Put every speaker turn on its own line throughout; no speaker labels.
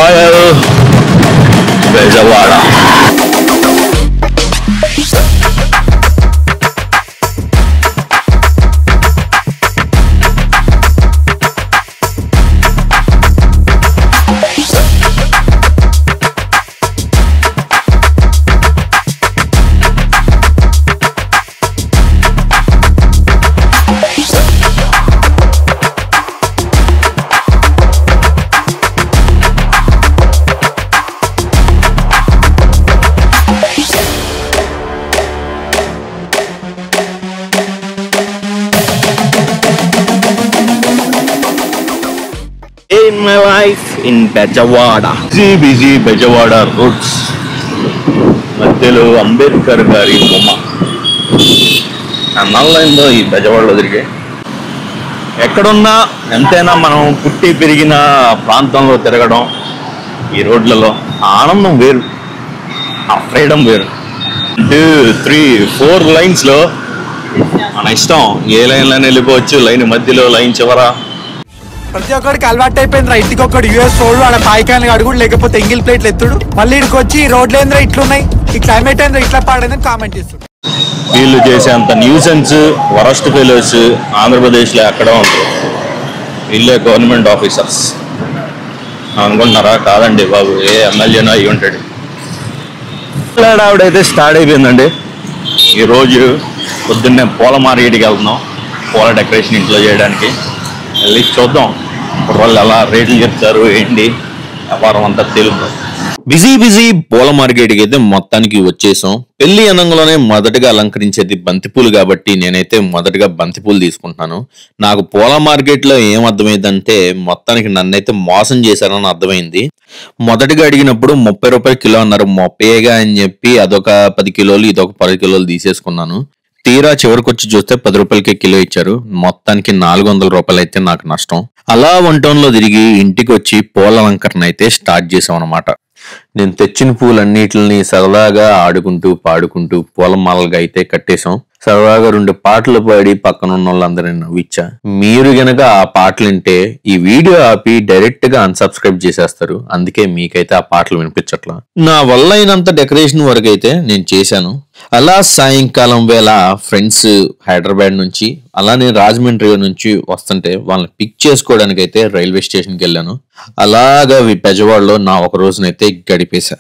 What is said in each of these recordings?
Royal Bejawada. In my life in Bejawada, busy Bejawada roads. మధ్యలో అంబేద్కర్ గారి బొమ్మ అన్నలైందో ఈ బెజవాడలో తిరిగే. ఎక్కడున్నా ఎంతైనా మనం పుట్టి పెరిగిన ప్రాంతంలో తిరగడం ఈ రోడ్లలో ఆనందం వేరు, ఆ ఫ్రీడమ్ వేరు. 2, 3, 4 లైన్స్లో మన ఇష్టం, ఏ లైన్లోనే వెళ్ళిపోవచ్చు. లైన్ మధ్యలో, లైన్ చివర.
ప్రతి ఒక్కడికి అలవాటు అయిపోయింది. ఇంటికి ఒక్కడు యూఎస్ రోడ్లు ఆడ పాయికాయలు అడుగుడు, లేకపోతే ఎంగిల్ ప్లేట్లు ఎత్తుడు. మళ్ళీ ఇక్కడికి వచ్చి రోడ్లు ఏంద్రా ఇట్లున్నాయి, ఈ క్లైమేట్ ఏంద్రా ఇట్లా పాడేదని కామెంట్ చేస్తాడు.
వీళ్ళు చేసేంత న్యూసెన్స్, వరస్ట్ ఫెయిలర్స్ ఆంధ్రప్రదేశ్లో ఎక్కడ ఉంటారు. వీళ్ళే గవర్నమెంట్ ఆఫీసర్స్ అనుకుంటున్నారా? కాదండి బాబు, ఏ ఎమ్మెల్యేనో అయి ఉంటాడు. ఆవిడైతే స్టార్ట్ అయిపోయిందండి. ఈరోజు పొద్దున్నే పూల మార్కెట్కి వెళ్తున్నాం, పూల డెకరేషన్ ఇంట్లో చేయడానికి. వెళ్ళి చూద్దాం వాళ్ళు ఎలా రేట్లు చెప్తారు, ఏంటి వ్యాపారం అంతా తెలుగు. బిజీ పూల మార్కెట్కి అయితే మొత్తానికి వచ్చేసాం. పెళ్లి అనంగంలోనే మొదటగా అలంకరించేది బంతిపూలు కాబట్టి నేనైతే మొదటగా బంతిపూలు తీసుకుంటున్నాను. నాకు పూల మార్కెట్లో ఏం అర్థమైందంటే మొత్తానికి నన్నైతే మోసం చేశారని అర్థమైంది. మొదటగా అడిగినప్పుడు 30 రూపాయలు కిలో అన్నారు. 30గా అని చెప్పి అదొక 10 కిలోలు ఇదొక 10 కిలోలు తీసేసుకున్నాను. తీరా చివరికి వచ్చి చూస్తే 10 రూపాయలకే కిలో ఇచ్చారు. మొత్తానికి 400 రూపాయలు అయితే నాకు నష్టం. అలా 1 టౌన్లో తిరిగి ఇంటికి వచ్చి పూల అలంకరణ అయితే స్టార్ట్ చేసాం అనమాట. నేను తెచ్చిన పూలన్నిటిని సరదాగా ఆడుకుంటూ పాడుకుంటూ పూలమాలగా అయితే కట్టేశాం. సరదాగా 2 పాటలు పాడి పక్కన ఉన్న వాళ్ళందరినీ నవ్విచ్చా. మీరు గనక ఆ పాటలు వింటే ఈ వీడియో ఆపి డైరెక్ట్ గా అన్సబ్స్క్రైబ్ చేసేస్తారు. అందుకే మీకైతే ఆ పాటలు వినిపించట్లా. నా వల్ల అయినంత డెకరేషన్ వరకు అయితే నేను చేశాను. అలా సాయంకాలం వేళ ఫ్రెండ్స్ హైదరాబాద్ నుంచి అలానే రాజమండ్రి నుంచి వస్తుంటే వాళ్ళని పిక్ చేసుకోవడానికి అయితే రైల్వే స్టేషన్కి వెళ్ళాను. అలాగా బెజవాడలో నా ఒక రోజునైతే గడిపేశా.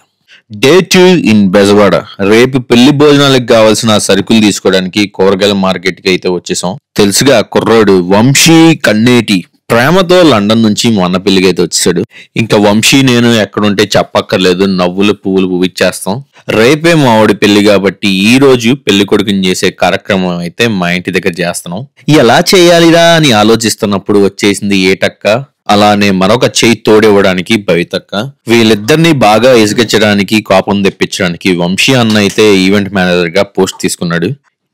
Day 2 in Bezawada. రేపు పెళ్లి భోజనాలకు కావాల్సిన సరుకులు తీసుకోవడానికి కూరగాయల మార్కెట్ కి అయితే వచ్చేసాం. తెలుసుగా కుర్రోడు వంశీ కన్నేటి ప్రేమతో లండన్ నుంచి మొన్న పెళ్లికి అయితే వచ్చేసాడు. ఇంకా వంశీ నేను ఎక్కడుంటే చెప్పక్కర్లేదు, నవ్వులు పువ్వులు పువ్విచ్చేస్తాం. రేపే మా ఆవిడ పెళ్లి కాబట్టి ఈ రోజు పెళ్లి కొడుకుని చేసే కార్యక్రమం అయితే మా ఇంటి దగ్గర చేస్తున్నాం. ఎలా చేయాలిరా అని ఆలోచిస్తున్నప్పుడు వచ్చేసింది ఏటక్క, అలానే మరొక చేయి తోడివ్వడానికి భవితక్క. వీళ్ళిద్దరిని బాగా ఇసుగించడానికి, కోపం తెప్పించడానికి వంశీ అన్న అయితే ఈవెంట్ మేనేజర్ గా పోస్ట్ తీసుకున్నాడు.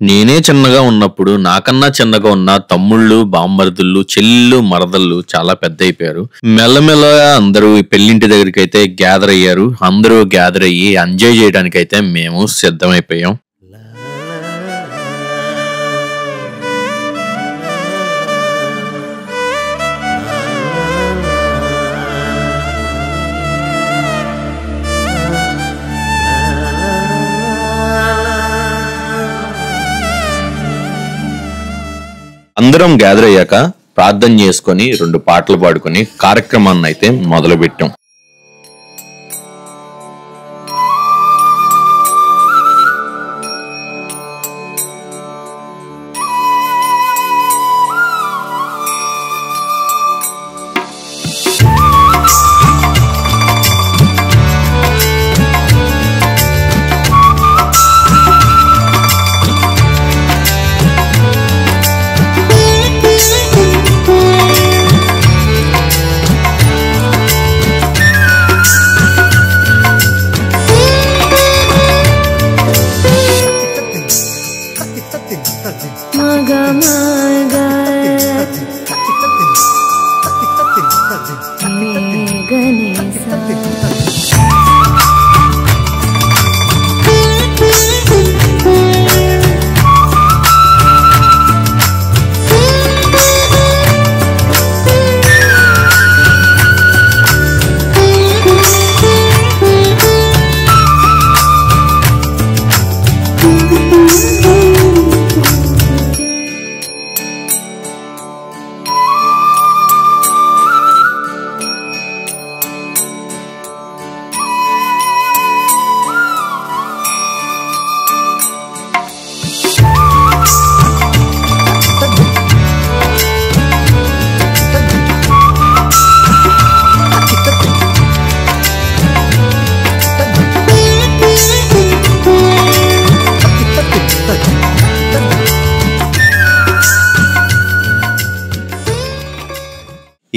నేనే చిన్నగా ఉన్నప్పుడు నాకన్నా చిన్నగా ఉన్న తమ్ముళ్ళు, బామ్మర్దుళ్ళు, చెల్లెళ్ళు, మరదళ్ళు చాలా పెద్ద అయిపోయారు. మెల్లమెల్లగా అందరూ పెళ్లింటి దగ్గరికి అయితే గ్యాదర్ అయ్యారు. అందరూ గ్యాదర్ అయ్యి ఎంజాయ్ చేయడానికి అయితే మేము సిద్ధమైపోయాం. అందరం గ్యాదర్ అయ్యాక ప్రార్థన చేసుకొని 2 పాటలు పాడుకొని కార్యక్రమాన్ని అయితే మొదలు పెట్టాం.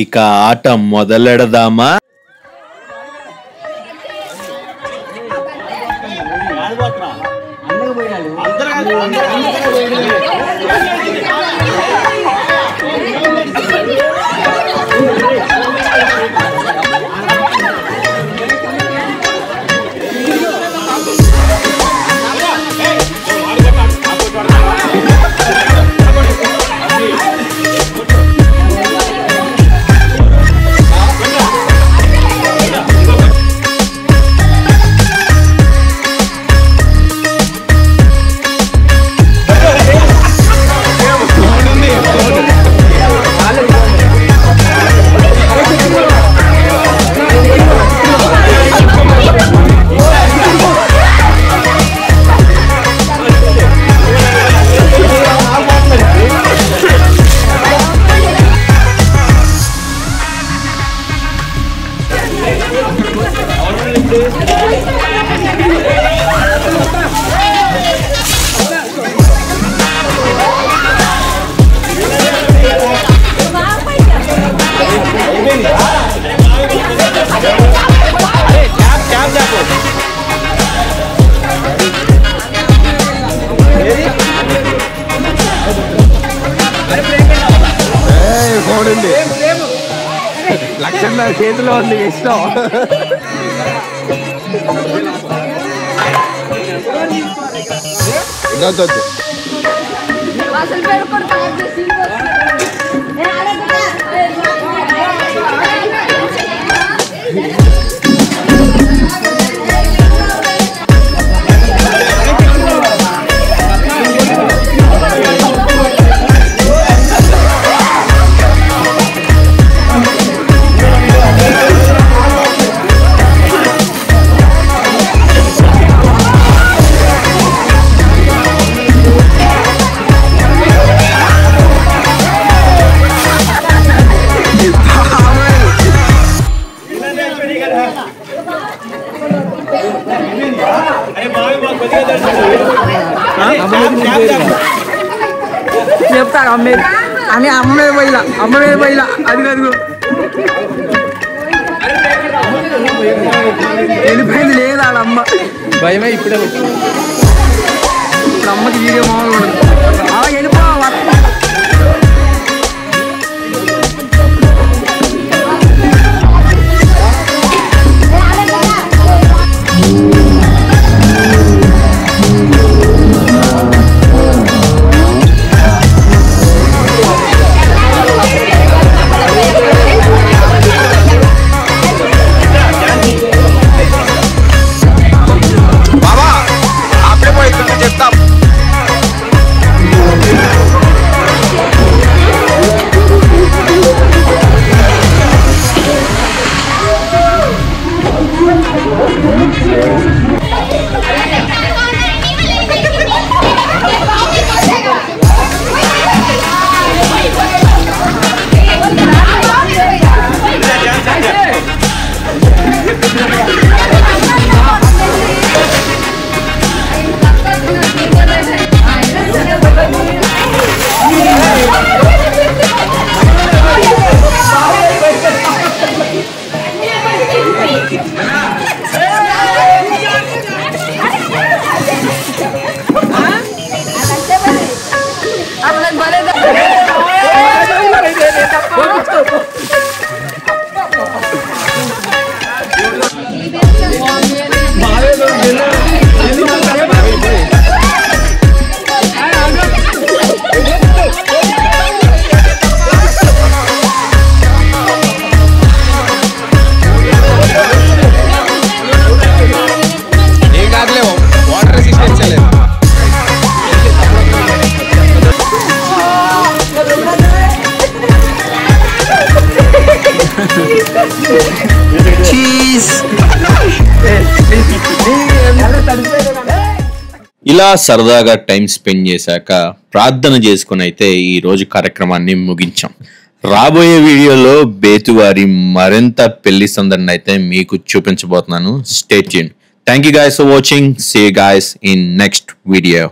ఇక ఆట మొదలెడదామా?
లక్షణ చేతిలో ఉంది ఇష్టం. చెప్తాను అమ్మే అని అమ్మే పోయిలా అది కదుగు వెళ్ళిపోయింది లేదు వాళ్ళ అమ్మ భయమే. ఇప్పుడు అమ్మకి వీడియో మామూలు వెళ్ళిపో.
ఇలా సరదాగా టైం స్పెండ్ చేశాక ప్రార్థన చేసుకుని అయితే ఈ రోజు కార్యక్రమాన్ని ముగించాం. రాబోయే వీడియోలో బేతువారి మరింత పెళ్లి సందడిని అయితే మీకు చూపించబోతున్నాను. Stay tune. Thank you guys for watching. See you guys in next video.